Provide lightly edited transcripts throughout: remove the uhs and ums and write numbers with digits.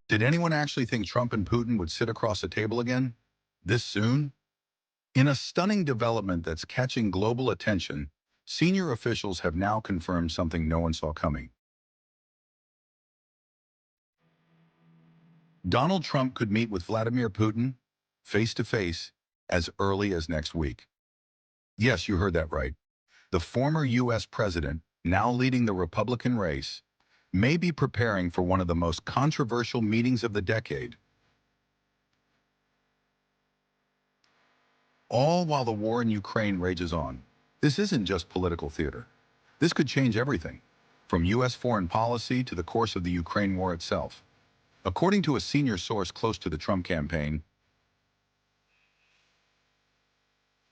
Did anyone actually think Trump and Putin would sit across a table again? This soon? In a stunning development that's catching global attention, senior officials have now confirmed something no one saw coming. Donald Trump could meet with Vladimir Putin face-to-face as early as next week. Yes, you heard that right. The former U.S. president, now leading the Republican race, may be preparing for one of the most controversial meetings of the decade, all while the war in Ukraine rages on. This isn't just political theater. This could change everything, from U.S. foreign policy to the course of the Ukraine war itself. According to a senior source close to the Trump campaign,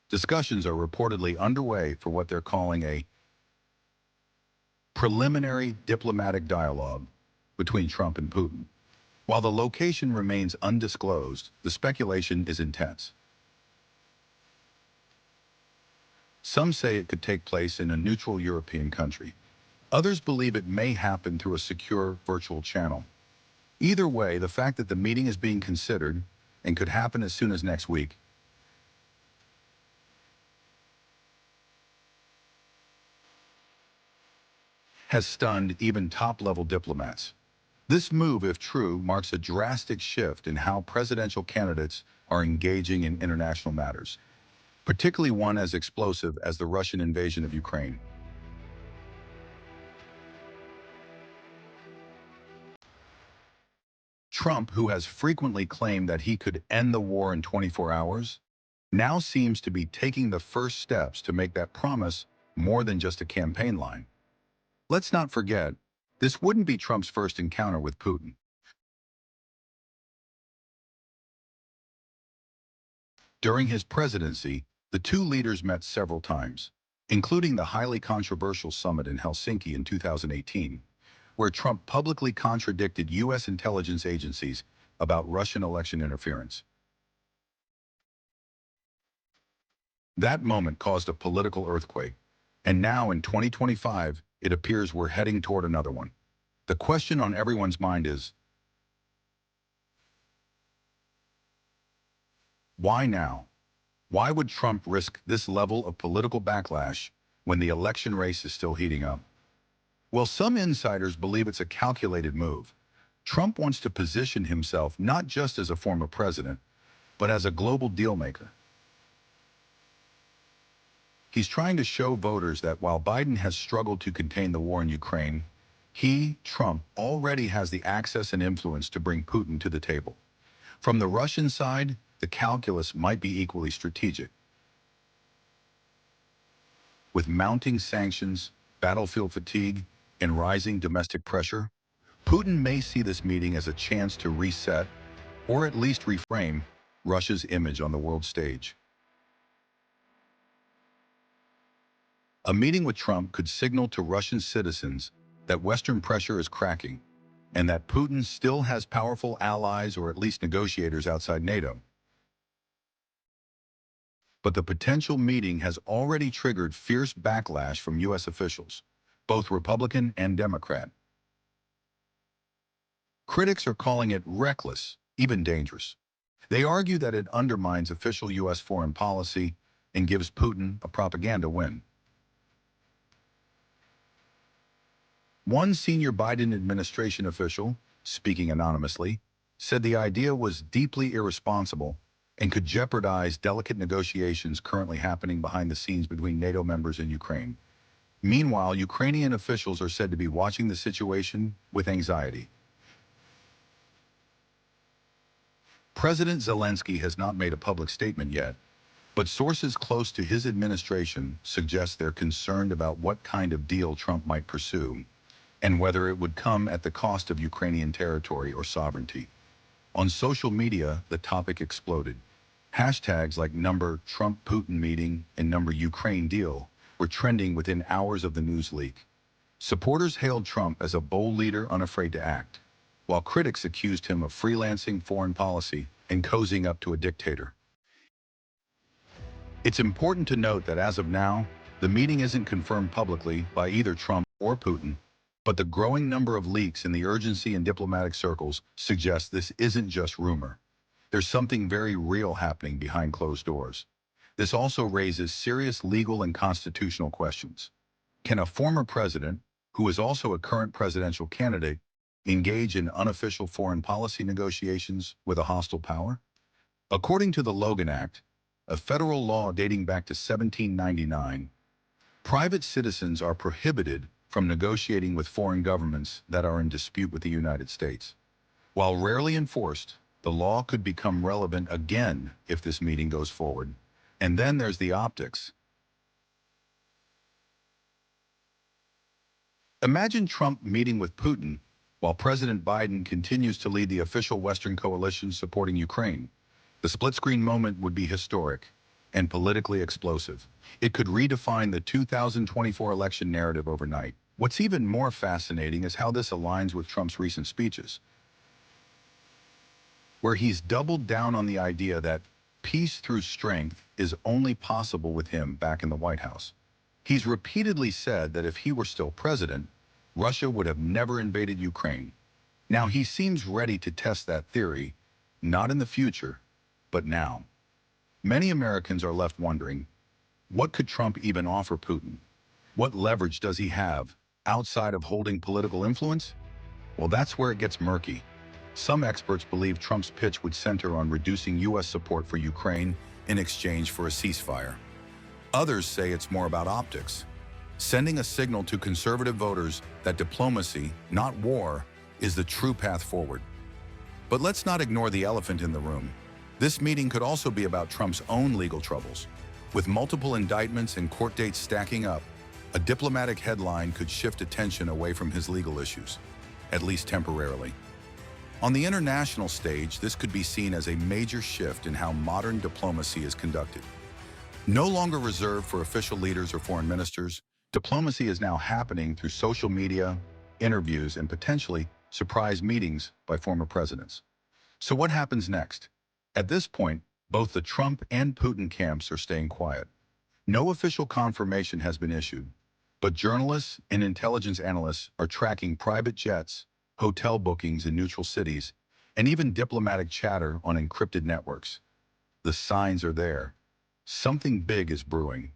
discussions are reportedly underway for what they're calling a preliminary diplomatic dialogue between Trump and Putin. While the location remains undisclosed, the speculation is intense. Some say it could take place in a neutral European country. Others believe it may happen through a secure virtual channel. Either way, the fact that the meeting is being considered and could happen as soon as next week has stunned even top-level diplomats. This move, if true, marks a drastic shift in how presidential candidates are engaging in international matters, particularly one as explosive as the Russian invasion of Ukraine. Trump, who has frequently claimed that he could end the war in 24 hours, now seems to be taking the first steps to make that promise more than just a campaign line. Let's not forget, this wouldn't be Trump's first encounter with Putin. During his presidency, the two leaders met several times, including the highly controversial summit in Helsinki in 2018, where Trump publicly contradicted U.S. intelligence agencies about Russian election interference. That moment caused a political earthquake, and now in 2025, it appears we're heading toward another one. The question on everyone's mind is, why now? Why would Trump risk this level of political backlash when the election race is still heating up? Well, some insiders believe it's a calculated move. Trump wants to position himself not just as a former president, but as a global dealmaker. He's trying to show voters that while Biden has struggled to contain the war in Ukraine, he, Trump, already has the access and influence to bring Putin to the table. From the Russian side, the calculus might be equally strategic. With mounting sanctions, battlefield fatigue, and rising domestic pressure, Putin may see this meeting as a chance to reset, or at least reframe, Russia's image on the world stage. A meeting with Trump could signal to Russian citizens that Western pressure is cracking, and that Putin still has powerful allies or at least negotiators outside NATO. But the potential meeting has already triggered fierce backlash from U.S. officials, both Republican and Democrat. Critics are calling it reckless, even dangerous. They argue that it undermines official U.S. foreign policy and gives Putin a propaganda win. One senior Biden administration official, speaking anonymously, said the idea was deeply irresponsible and could jeopardize delicate negotiations currently happening behind the scenes between NATO members and Ukraine. Meanwhile, Ukrainian officials are said to be watching the situation with anxiety. President Zelensky has not made a public statement yet, but sources close to his administration suggest they're concerned about what kind of deal Trump might pursue and whether it would come at the cost of Ukrainian territory or sovereignty. On social media, the topic exploded. Hashtags like #Trump-Putin meeting and #Ukraine deal were trending within hours of the news leak. Supporters hailed Trump as a bold leader unafraid to act, while critics accused him of freelancing foreign policy and cozying up to a dictator. It's important to note that as of now, the meeting isn't confirmed publicly by either Trump or Putin. But the growing number of leaks and the urgency in diplomatic circles suggests this isn't just rumor. There's something very real happening behind closed doors. This also raises serious legal and constitutional questions. Can a former president, who is also a current presidential candidate, engage in unofficial foreign policy negotiations with a hostile power? According to the Logan Act, a federal law dating back to 1799, private citizens are prohibited from negotiating with foreign governments that are in dispute with the United States. While rarely enforced, the law could become relevant again if this meeting goes forward. And then there's the optics. Imagine Trump meeting with Putin while President Biden continues to lead the official Western coalition supporting Ukraine. The split-screen moment would be historic and politically explosive. It could redefine the 2024 election narrative overnight. What's even more fascinating is how this aligns with Trump's recent speeches, where he's doubled down on the idea that peace through strength is only possible with him back in the White House. He's repeatedly said that if he were still president, Russia would have never invaded Ukraine. Now he seems ready to test that theory, not in the future, but now. Many Americans are left wondering, what could Trump even offer Putin? What leverage does he have outside of holding political influence? Well, that's where it gets murky. Some experts believe Trump's pitch would center on reducing U.S. support for Ukraine in exchange for a ceasefire. Others say it's more about optics, sending a signal to conservative voters that diplomacy, not war, is the true path forward. But let's not ignore the elephant in the room. This meeting could also be about Trump's own legal troubles. With multiple indictments and court dates stacking up, a diplomatic headline could shift attention away from his legal issues, at least temporarily. On the international stage, this could be seen as a major shift in how modern diplomacy is conducted. No longer reserved for official leaders or foreign ministers, diplomacy is now happening through social media, interviews, and potentially surprise meetings by former presidents. So what happens next? At this point, both the Trump and Putin camps are staying quiet. No official confirmation has been issued, but journalists and intelligence analysts are tracking private jets, hotel bookings in neutral cities, and even diplomatic chatter on encrypted networks. The signs are there. Something big is brewing.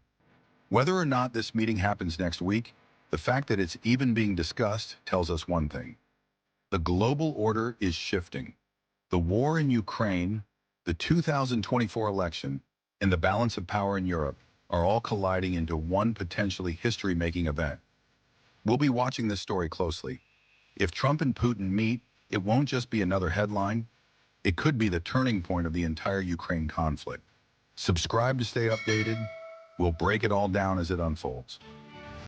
Whether or not this meeting happens next week, the fact that it's even being discussed tells us one thing. The global order is shifting. The war in Ukraine, the 2024 election, and the balance of power in Europe are all colliding into one potentially history-making event. We'll be watching this story closely. If Trump and Putin meet, it won't just be another headline. It could be the turning point of the entire Ukraine conflict. Subscribe to stay updated. We'll break it all down as it unfolds.